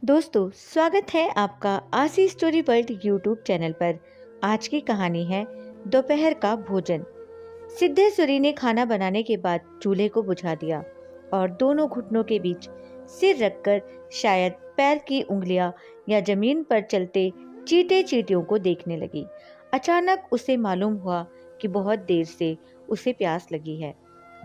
दोस्तों, स्वागत है आपका आशी स्टोरी वर्ल्ड यूट्यूब चैनल पर। आज की कहानी है दोपहर का भोजन। सिद्धेश्वरी ने खाना बनाने के बाद चूल्हे को बुझा दिया और दोनों घुटनों के बीच सिर रखकर शायद पैर की उंगलियां या जमीन पर चलते चींटे चींटियों को देखने लगी। अचानक उसे मालूम हुआ कि बहुत देर से उसे प्यास लगी है।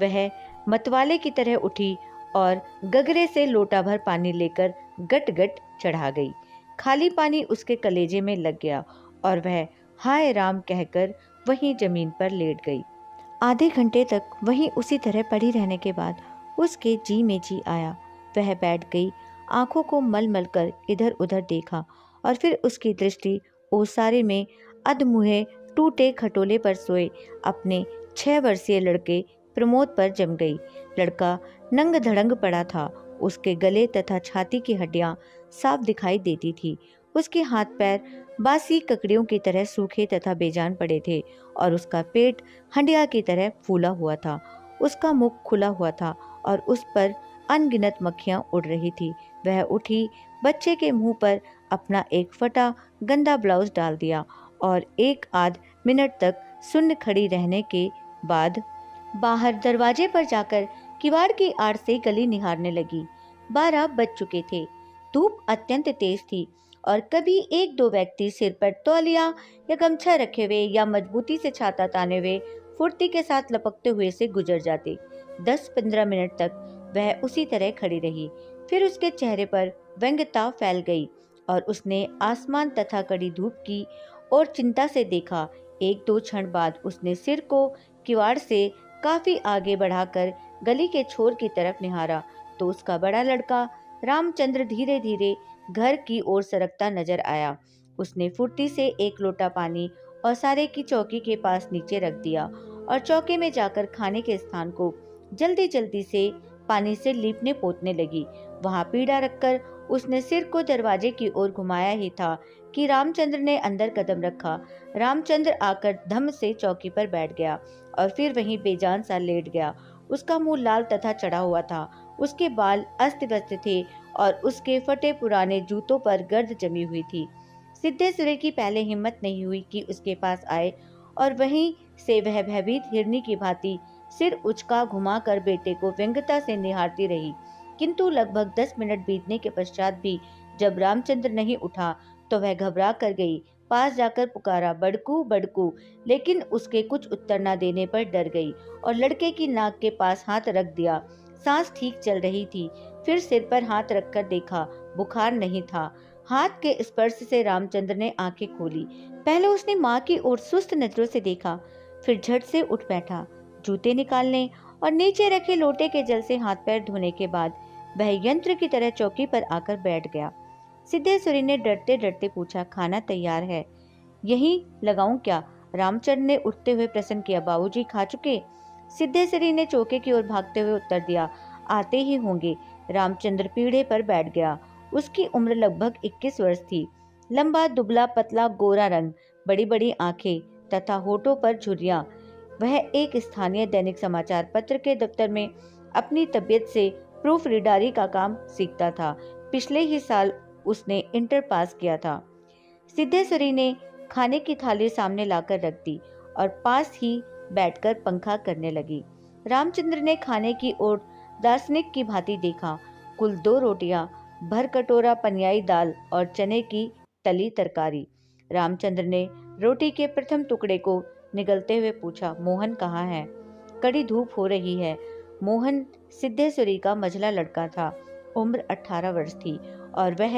वह मतवाले की तरह उठी और गगरे से लोटा भर पानी लेकर गट गट चढ़ा गई। खाली पानी उसके कलेजे में लग गया और वह हाय राम कहकर वहीं जमीन पर लेट गई। आधे घंटे तक वहीं उसी तरह पड़ी रहने के बाद उसके जी में जी आया। वह बैठ गई, आंखों को मल मल कर इधर उधर देखा और फिर उसकी दृष्टि ओसारे में अधमुहे टूटे खटोले पर सोए अपने 6 वर्षीय लड़के प्रमोद पर जम गई। लड़का नंग धड़ंग पड़ा था। उसके गले तथा छाती की हड्डियां साफ दिखाई देती थी। उसके हाथ पैर बासी ककड़ियों की तरह सूखे तथा बेजान पड़े थे और उसका पेट हंडिया की तरह फूला हुआ था। उसका मुख खुला हुआ था और उस पर अनगिनत मक्खियां उड़ रही थी। वह उठी, बच्चे के मुंह पर अपना एक फटा गंदा ब्लाउज डाल दिया और एक आध मिनट तक सुन्न खड़ी रहने के बाद बाहर दरवाजे पर जाकर किवाड़ की आड़ से गली निहारने लगी। 12 बज चुके थे। धूप अत्यंत तेज थी और कभी एक दो व्यक्ति सिर पर तौलिया या गमछा रखे हुए या मजबूती से छाता ताने हुए फुर्ती के साथ लपकते हुए से गुजर जाते। 10-15 मिनट तक वह उसी तरह खड़ी रही। फिर उसके चेहरे पर व्यंग्यता फैल गई और उसने आसमान तथा कड़ी धूप की ओर चिंता से देखा। एक दो क्षण बाद उसने सिर को किवाड़ से काफी आगे बढ़ाकर गली के छोर की तरफ निहारा तो उसका बड़ा लड़का रामचंद्र धीरे धीरे घर की ओर सरकता नजर आया। उसने फुर्ती से एक लोटा पानी औसारे की चौकी के पास नीचे रख दिया और चौके में जाकर खाने के स्थान को जल्दी जल्दी से पानी से लीपने पोतने लगी। वहां पीढ़ा रखकर उसने सिर को दरवाजे की ओर घुमाया ही था कि रामचंद्र ने अंदर कदम रखा। रामचंद्र आकर धम से चौकी पर बैठ गया और फिर वहीं बेजान सा लेट गया। उसका मुंह लाल तथा चढ़ा हुआ था। उसके बाल अस्त व्यस्त थे और उसके फटे पुराने जूतों पर गर्द जमी हुई थी। सिद्धेश्वरी की पहले हिम्मत नहीं हुई कि उसके पास आए और वहीं से वह भयभीत हिरनी की भांति सिर उचका घुमाकर बेटे को व्यंग्यता से निहारती रही। किंतु लगभग 10 मिनट बीतने के पश्चात भी जब रामचंद्र नहीं उठा तो वह घबरा कर गई। पास जाकर पुकारा, बड़कू बड़कू, लेकिन उसके कुछ उत्तर न देने पर डर गई और लड़के की नाक के पास हाथ रख दिया। सांस ठीक चल रही थी। फिर सिर पर हाथ रखकर देखा, बुखार नहीं था। हाथ के स्पर्श से रामचंद्र ने आंखें खोली। पहले उसने माँ की ओर सुस्त नजरों से देखा, फिर झट से उठ बैठा। जूते निकालने और नीचे रखे लोटे के जल से हाथ पैर धोने के बाद वह यंत्र की तरह चौकी पर आकर बैठ गया। सिद्धेश्वरी ने डरते डरते पूछा, खाना तैयार है, यहीं लगाऊं क्या? रामचंद्र ने उठते हुए प्रश्न किया। बाबूजी खा चुके? सिद्धेश्वरी ने चौके की ओर भागते हुए उत्तर दिया, आते ही होंगे। रामचंद्र पीढ़े पर बैठ गया। उसकी उम्र लगभग 21 वर्ष थी। लंबा दुबला पतला गोरा रंग, बड़ी बड़ी आंखें तथा होठों पर झुर्रियां। वह एक स्थानीय दैनिक समाचार पत्र के दफ्तर में अपनी तबीयत से प्रूफ रीडरी का काम सीखता था। पिछले ही साल उसने इंटर पास किया था। सिद्धेश्वरी ने खाने की थाली सामने लाकर रख दी और पास ही बैठकर पंखा करने लगी। रामचंद्र ने खाने की ओर दार्शनिक की भांति देखा। कुल 2 रोटियां, भर कटोरा पनियाई दाल और चने की तली तरकारी। रामचंद्र ने रोटी के प्रथम टुकड़े को निगलते हुए पूछा, मोहन कहाँ है? कड़ी धूप हो रही है। मोहन सिद्धेश्वरी का मझला लड़का था। उम्र 18 वर्ष थी और वह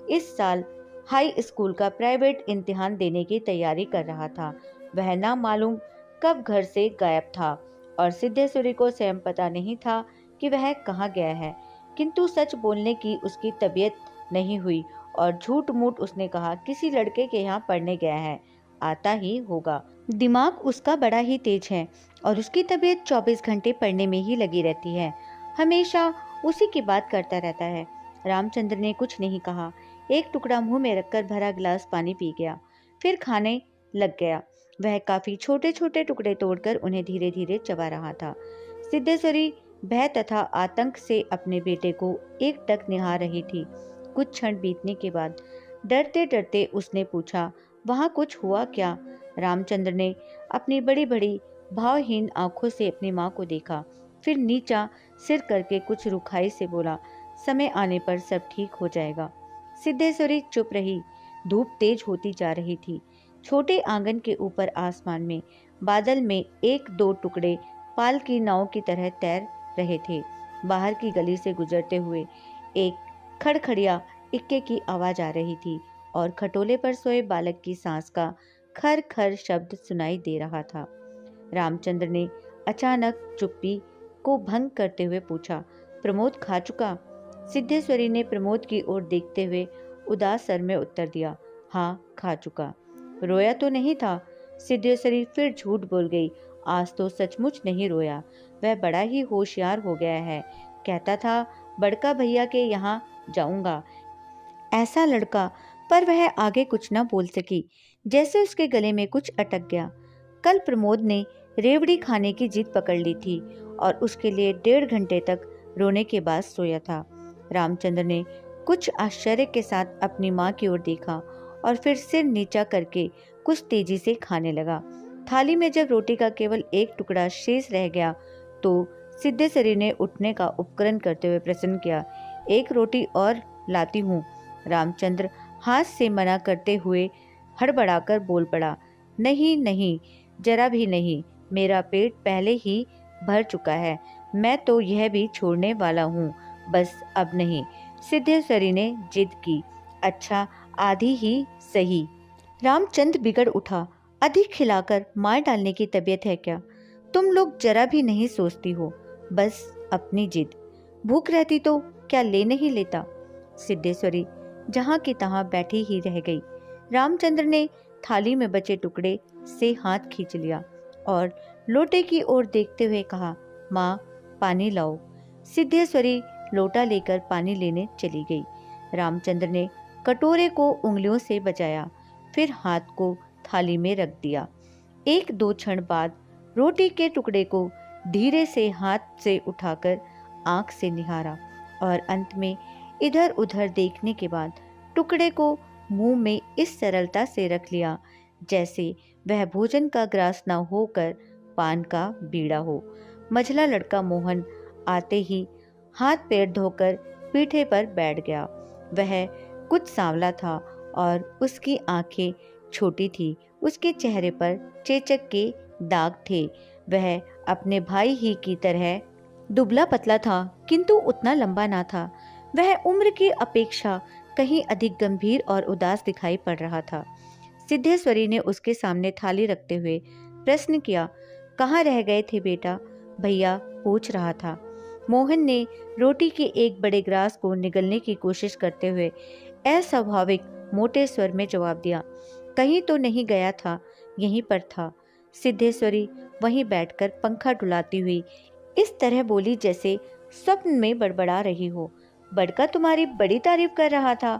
इस साल हाई स्कूल का प्राइवेट इम्तिहान देने की तैयारी कर रहा था। वह ना मालूम कब घर से गायब था और सिद्धेश्वरी को स्वयं पता नहीं था कि वह कहाँ गया है। किंतु सच बोलने की उसकी तबीयत नहीं हुई और झूठ मूठ उसने कहा, किसी लड़के के यहाँ पढ़ने गया है, आता ही होगा। दिमाग उसका बड़ा ही तेज है और उसकी तबीयत 24 घंटे पढ़ने में ही लगी रहती है। हमेशा उसी की बात करता रहता है। रामचंद्र ने कुछ नहीं कहा। एक टुकड़ा मुंह में रखकर भरा गिलास पानी पी गया, फिर खाने लग गया। वह काफी छोटे छोटे टुकड़े तोड़कर उन्हें धीरे धीरे चबा रहा था। सिद्धेश्वरी भय तथा आतंक से अपने बेटे को एकटक निहार रही थी। कुछ क्षण बीतने के बाद डरते डरते उसने पूछा, वहाँ कुछ हुआ क्या? रामचंद्र ने अपनी बड़ी बड़ी भावहीन आंखों से अपनी माँ को देखा, फिर नीचा सिर करके कुछ रुखाई से बोला, समय आने पर सब ठीक हो जाएगा। सिद्धेश्वरी चुप रही। धूप तेज होती जा रही थी। छोटे आंगन के ऊपर आसमान में बादल में एक दो टुकड़े पाल की नाव की तरह तैर रहे थे। बाहर की गली से गुजरते हुए एक खड़खड़िया इक्के की आवाज आ रही थी और खटोले पर सोए बालक की सांस का खर खर शब्द सुनाई दे रहा था। रामचंद्र ने अचानक चुप्पी को भंग करते हुए पूछा, प्रमोद खा चुका? सिद्धेश्वरी ने प्रमोद की ओर देखते हुए उदास स्वर में उत्तर दिया, हाँ खा चुका। रोया तो नहीं था? सिद्धेश्वरी फिर झूठ बोल गई, आज तो सचमुच नहीं रोया। वह बड़ा ही होशियार हो गया है। कहता था बड़का भैया के यहाँ जाऊंगा। ऐसा लड़का, पर वह आगे कुछ न बोल सकी, जैसे उसके गले में कुछ अटक गया। कल प्रमोद ने रेवड़ी खाने की जिद पकड़ ली थी और उसके लिए 1.5 घंटे तक रोने के बाद सोया था। रामचंद्र ने कुछ आश्चर्य के साथ अपनी माँ की ओर देखा और फिर सिर नीचा करके कुछ तेजी से खाने लगा। थाली में जब रोटी का केवल एक टुकड़ा शेष रह गया तो सिद्धेश्वरी ने उठने का उपकरण करते हुए प्रश्न किया, एक रोटी और लाती हूँ। रामचंद्र हाथ से मना करते हुए हड़बड़ाकर बोल पड़ा, नहीं नहीं, जरा भी नहीं, मेरा पेट पहले ही भर चुका है। मैं तो यह भी छोड़ने वाला हूँ, बस अब नहीं। सिद्धेश्वरी ने जिद की, अच्छा आधी ही सही। रामचंद्र बिगड़ उठा, अधिक खिलाकर मार डालने की तबीयत है क्या? तुम लोग जरा भी नहीं सोचती हो, बस अपनी जिद। भूख रहती तो क्या ले नहीं लेता? सिद्धेश्वरी जहाँ की तहाँ बैठी ही रह गई। रामचंद्र ने थाली में बचे टुकड़े से हाथ खींच लिया और लोटे की ओर देखते हुए कहा, माँ पानी लाओ। सिद्धेश्वरी लोटा लेकर पानी लेने चली गई। रामचंद्र ने कटोरे को उंगलियों से बचाया, फिर हाथ को थाली में रख दिया। एक दो क्षण बाद रोटी के टुकड़े को धीरे से हाथ से उठाकर आंख से निहारा और अंत में इधर उधर देखने के बाद टुकड़े को मुंह में इस सरलता से रख लिया जैसे वह भोजन का ग्रास न होकर पान का बीड़ा हो। मझला लड़का मोहन आते ही हाथ पैर धोकर पीठे पर बैठ गया। वह कुछ सांवला था और उसकी आंखें छोटी थी। उसके चेहरे पर चेचक के दाग थे। वह अपने भाई ही की तरह दुबला पतला था, किंतु उतना लंबा ना था। वह उम्र की अपेक्षा कहीं अधिक गंभीर और उदास दिखाई पड़ रहा था। सिद्धेश्वरी ने उसके सामने थाली रखते हुए प्रश्न किया, कहाँ रह गए थे बेटा? भैया पूछ रहा था। मोहन ने रोटी के एक बड़े ग्रास को निगलने की कोशिश करते हुए अस्वाभाविक मोटे स्वर में जवाब दिया, कहीं तो नहीं गया था, यहीं पर था। सिद्धेश्वरी वहीं बैठकर पंखा डुलाती हुई इस तरह बोली जैसे स्वप्न में बड़बड़ा रही हो। बड़का तुम्हारी बड़ी तारीफ कर रहा था,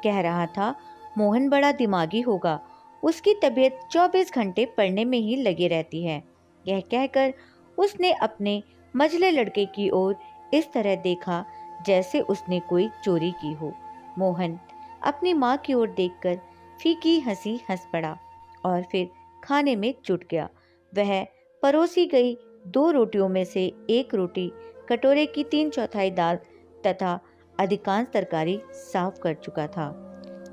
कह रहा था मोहन बड़ा दिमागी होगा, उसकी तबीयत 24 घंटे पढ़ने में ही लगी रहती है। यह कहकर उसने अपने मझले लड़के की ओर इस तरह देखा जैसे उसने कोई चोरी की हो। मोहन अपनी माँ की ओर देखकर फीकी हंसी हंस पड़ा और फिर खाने में जुट गया। वह परोसी गई 2 रोटियों में से एक रोटी, कटोरे की 3/4 दाल तथा अधिकांश तरकारी साफ कर चुका था।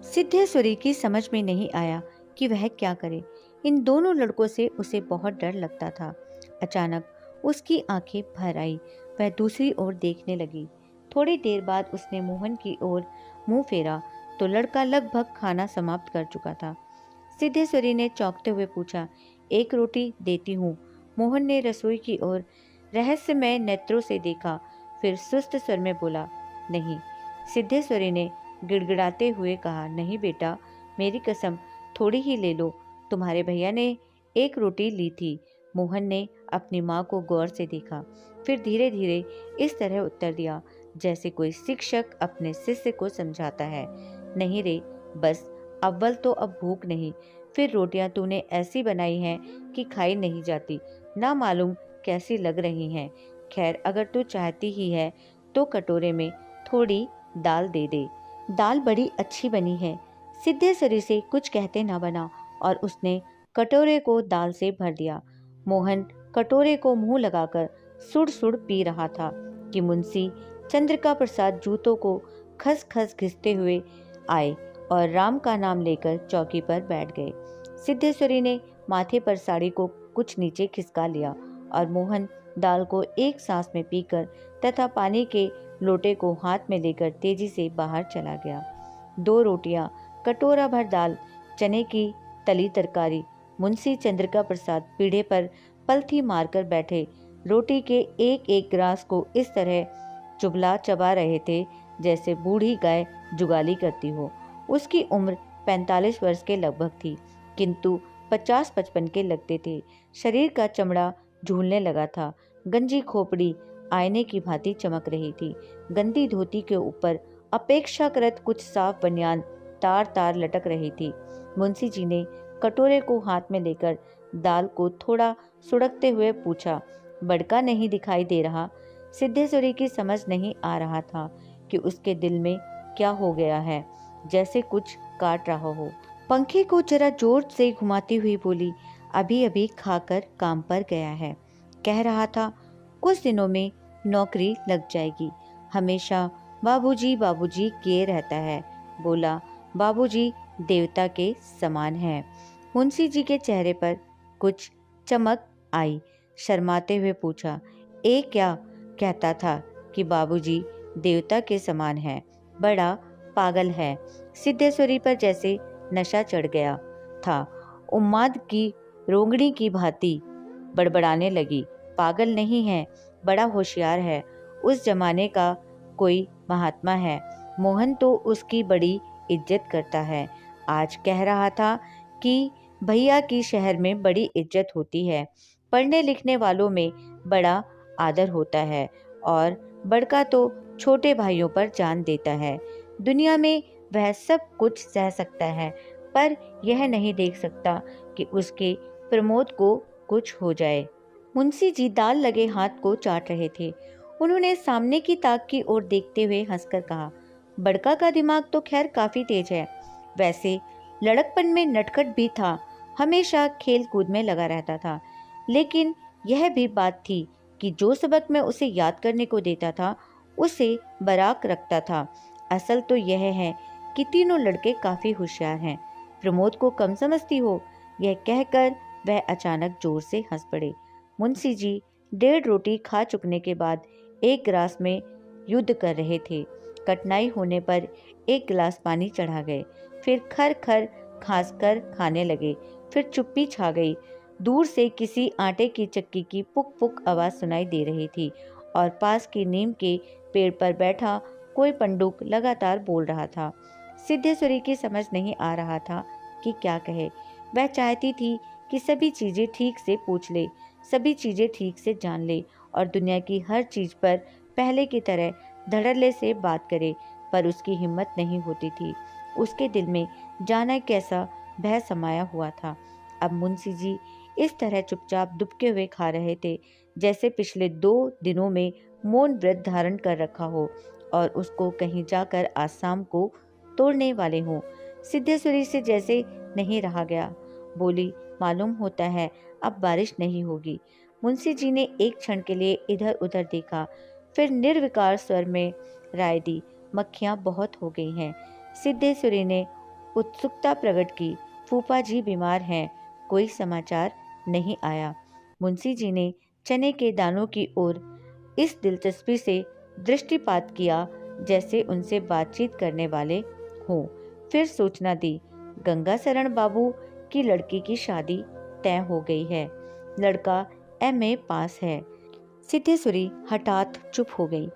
सिद्धेश्वरी की समझ में नहीं आया कि वह क्या करे। इन दोनों लड़कों से उसे बहुत डर लगता था। अचानक उसकी आंखें भर आई। वह दूसरी ओर देखने लगी। थोड़ी देर बाद उसने मोहन की ओर मुंह फेरा तो लड़का लगभग खाना समाप्त कर चुका था। सिद्धेश्वरी ने चौंकते हुए पूछा, एक रोटी देती हूँ। मोहन ने रसोई की ओर रहस्यमय नेत्रों से देखा, फिर सुस्त स्वर में बोला, नहीं। सिद्धेश्वरी ने गिड़गिड़ाते हुए कहा, नहीं बेटा, मेरी कसम, थोड़ी ही ले लो, तुम्हारे भैया ने एक रोटी ली थी। मोहन ने अपनी माँ को गौर से देखा, फिर धीरे धीरे इस तरह उत्तर दिया जैसे कोई शिक्षक अपने शिष्य को समझाता है, नहीं रे, बस अव्वल तो अब भूख नहीं, फिर रोटियां तूने ऐसी बनाई हैं कि खाई नहीं जाती, ना मालूम कैसी लग रही हैं। खैर अगर तू चाहती ही है तो कटोरे में थोड़ी दाल दे दे। दाल बड़ी अच्छी बनी है। सिद्धेश्वरी से कुछ कहते न बना और उसने कटोरे को दाल से भर दिया। मोहन कटोरे को मुंह लगाकर सुड़ सुड़ पी रहा था कि मुंशी चंद्रिका प्रसाद जूतों को खस खस घिसते हुए आए और राम का नाम लेकर चौकी पर बैठ गए। सिद्धेश्वरी ने माथे पर साड़ी को कुछ नीचे खिसका लिया और मोहन दाल को एक सांस में पीकर तथा पानी के लोटे को हाथ में लेकर तेजी से बाहर चला गया। 2 रोटियां, कटोरा भर दाल, चने की तली तरकारी। मुंशी चंद्रिका प्रसाद पीढ़े पर पलथी मारकर बैठे रोटी के एक एक ग्रास को इस तरह चुबला चबा रहे थे जैसे बूढ़ी गाय जुगाली करती हो। उसकी उम्र 45 वर्ष के लगभग थी, किंतु 50-55 के लगते थे। शरीर का चमड़ा झूलने लगा था। गंजी खोपड़ी आईने की भांति चमक रही थी। गंदी धोती के ऊपर अपेक्षाकृत कुछ साफ बनियान तार तार लटक रही थी। मुंशी जी ने कटोरे को हाथ में लेकर दाल को थोड़ा सुड़कते हुए पूछा, बड़का नहीं दिखाई दे रहा? सिद्धेश्वरी की समझ नहीं आ रहा था कि उसके दिल में क्या हो गया है, जैसे कुछ काट रहा हो। पंखे को जरा जोर से घुमाती हुई बोली, अभी अभी खाकर काम पर गया है। कह रहा था कुछ दिनों में नौकरी लग जाएगी। हमेशा बाबूजी बाबूजी किए रहता है। बोला, बाबूजी देवता के समान है। मुंशी जी के चेहरे पर कुछ चमक आई। शर्माते हुए पूछा, ए क्या कहता था कि बाबूजी देवता के समान है? बड़ा पागल है। सिद्धेश्वरी पर जैसे नशा चढ़ गया था। उन्माद की रोंगड़ी की भांति बड़बड़ाने लगी, पागल नहीं है, बड़ा होशियार है। उस जमाने का कोई महात्मा है। मोहन तो उसकी बड़ी इज्जत करता है। आज कह रहा था कि भैया की शहर में बड़ी इज्जत होती है, पढ़ने लिखने वालों में बड़ा आदर होता है और बड़का तो छोटे भाइयों पर जान देता है। दुनिया में वह सब कुछ सह सकता है, पर यह नहीं देख सकता कि उसके प्रमोद को कुछ हो जाए। मुंशी जी दाल लगे हाथ को चाट रहे थे। उन्होंने सामने की ताक की ओर देखते हुए हंसकर कहा, बड़का का दिमाग तो खैर काफी तेज है। वैसे लड़कपन में नटखट भी था, हमेशा खेल कूद में लगा रहता था। लेकिन यह भी बात थी कि जो सबक मैं उसे याद करने को देता था उसे बराक रखता था। असल तो यह है कि तीनों लड़के काफी होशियार हैं। प्रमोद को कम समझती हो? यह कहकर वह अचानक जोर से हंस पड़े। मुंशी जी 1.5 रोटी खा चुकने के बाद एक गिलास में युद्ध कर रहे थे। कठिनाई होने पर एक गिलास पानी चढ़ा गए, फिर खर खर खांस कर खाने लगे। फिर चुप्पी छा गई। दूर से किसी आटे की चक्की की पुक पुक आवाज सुनाई दे रही थी और पास की नीम के पेड़ पर बैठा कोई पंडुक लगातार बोल रहा था। सिद्धेश्वरी की समझ नहीं आ रहा था कि क्या कहे। वह चाहती थी कि सभी चीजें ठीक से पूछ ले, सभी चीजें ठीक से जान ले और दुनिया की हर चीज पर पहले की तरह धड़ल्ले से बात करे, पर उसकी हिम्मत नहीं होती थी। उसके दिल में जाने कैसा भय समाया हुआ था। अब मुंशी जी इस तरह चुपचाप दुबके हुए खा रहे थे जैसे पिछले 2 दिनों में मौन व्रत धारण कर रखा हो और उसको कहीं जाकर आज शाम को तोड़ने वाले हों। सिद्धेश्वरी से जैसे नहीं रहा गया। बोली, मालूम होता है अब बारिश नहीं होगी। मुंशी जी ने एक क्षण के लिए इधर उधर देखा, फिर निर्विकार स्वर में राय दी, मक्खियां बहुत हो गई हैं। सिद्धेश्वरी ने उत्सुकता प्रकट की, फूफा जी बीमार हैं, कोई समाचार नहीं आया। मुंशी जी ने चने के दानों की ओर इस दिलचस्पी से दृष्टिपात किया जैसे उनसे बातचीत करने वाले हों। फिर सूचना दी, गंगा शरण बाबू की लड़की की शादी तय हो गई है। लड़का MA पास है। सिद्धेश्वरी हठात चुप हो गई।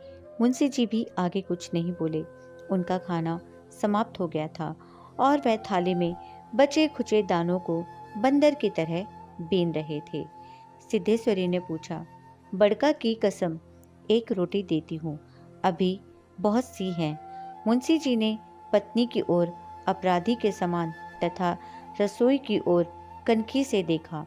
मुंशी जी भी आगे कुछ नहीं बोले। उनका खाना समाप्त हो गया था और वह थाली में बचे खुचे दानों को बंदर की तरह बीन रहे थे। सिद्धेश्वरी ने पूछा, बड़का की कसम 1 रोटी देती हूँ, अभी बहुत सी हैं। मुंशी जी ने पत्नी की ओर अपराधी के समान तथा रसोई की ओर कनखी से देखा।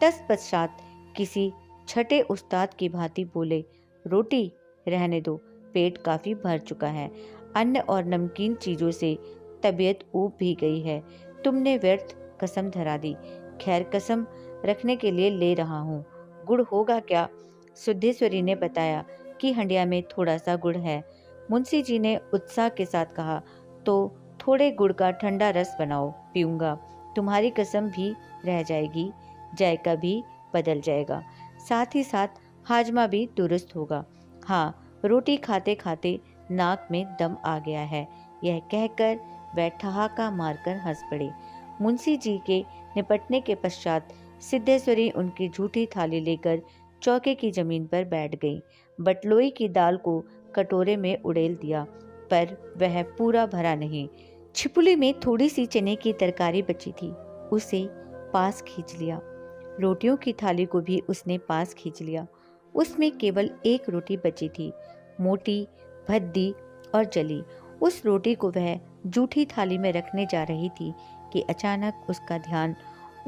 तत्पश्चात किसी छठे उस्ताद की भांति बोले, रोटी रहने दो, पेट काफी भर चुका है, अन्न और नमकीन चीजों से तबीयत ऊब भी गई है। तुमने व्यर्थ कसम धरा दी। खैर, कसम रखने के लिए ले रहा हूँ। गुड़ होगा क्या? सिद्धेश्वरी ने बताया कि हंडिया में थोड़ा सा गुड़ है। मुंशी जी ने उत्साह के साथ कहा, तो थोड़े गुड़ का ठंडा रस बनाओ, पीऊंगा। तुम्हारी कसम भी रह जाएगी, जायका भी बदल जाएगा, साथ ही साथ हाजमा भी दुरुस्त होगा। हाँ, रोटी खाते खाते नाक में दम आ गया है। यह कहकर वह ठहाका मारकर हंस पड़े। मुंशी जी के निपटने के पश्चात सिद्धेश्वरी उनकी झूठी थाली लेकर चौके की जमीन पर बैठ गई। बटलोई की दाल को कटोरे में उड़ेल दिया, पर वह पूरा भरा नहीं। छिपुली में थोड़ी सी चने की तरकारी बची थी, उसे पास खींच लिया। रोटियों की थाली को भी उसने पास खींच लिया। उसमें केवल एक रोटी बची थी, मोटी, भद्दी और जली। उस रोटी को वह जूठी थाली में रखने जा रही थी कि अचानक उसका ध्यान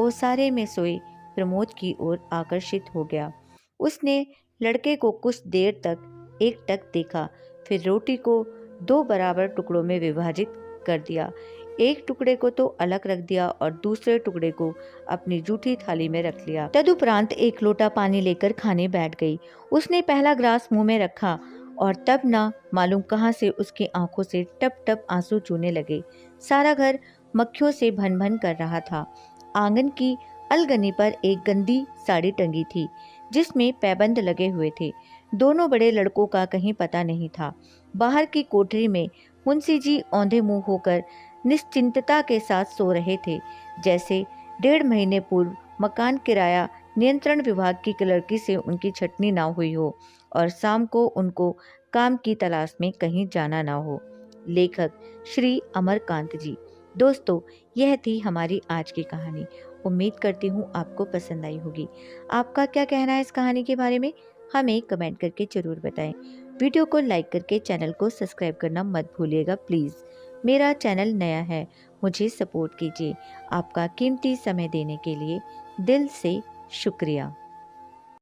ओसारे में सोए प्रमोद की ओर आकर्षित हो गया। उसने लड़के को कुछ देर तक एकटक देखा, फिर रोटी को 2 बराबर टुकड़ों में विभाजित कर दिया। एक टुकड़े को तो अलग रख दिया और दूसरे टुकड़े को अपनी जूठी थाली में रख लिया। तदुपरांत एक लोटा पानी लेकर खाने बैठ गई। उसने पहला ग्लास मुंह में रखा और तब ना मालूम कहां से उसकी आंखों से टप टप आंसू चूने लगे। सारा घर मक्खियों से भन भन कर रहा था। आंगन की अलगनी पर एक गंदी साड़ी टंगी थी, जिसमें पैबंद लगे हुए थे। दोनों बड़े लड़कों का कहीं पता नहीं था। बाहर की कोठरी में मुंशी जी औंधे मुंह होकर निश्चिंतता के साथ सो रहे थे, जैसे 1.5 महीने पूर्व मकान किराया नियंत्रण विभाग की लड़की से उनकी छटनी ना हुई हो और शाम को उनको काम की तलाश में कहीं जाना ना हो। लेखक श्री अमरकांत जी। दोस्तों, यह थी हमारी आज की कहानी। उम्मीद करती हूँ आपको पसंद आई होगी। आपका क्या कहना है इस कहानी के बारे में, हमें कमेंट करके जरूर बताएं। वीडियो को लाइक करके चैनल को सब्सक्राइब करना मत भूलिएगा प्लीज़। मेरा चैनल नया है, मुझे सपोर्ट कीजिए। आपका कीमती समय देने के लिए दिल से शुक्रिया।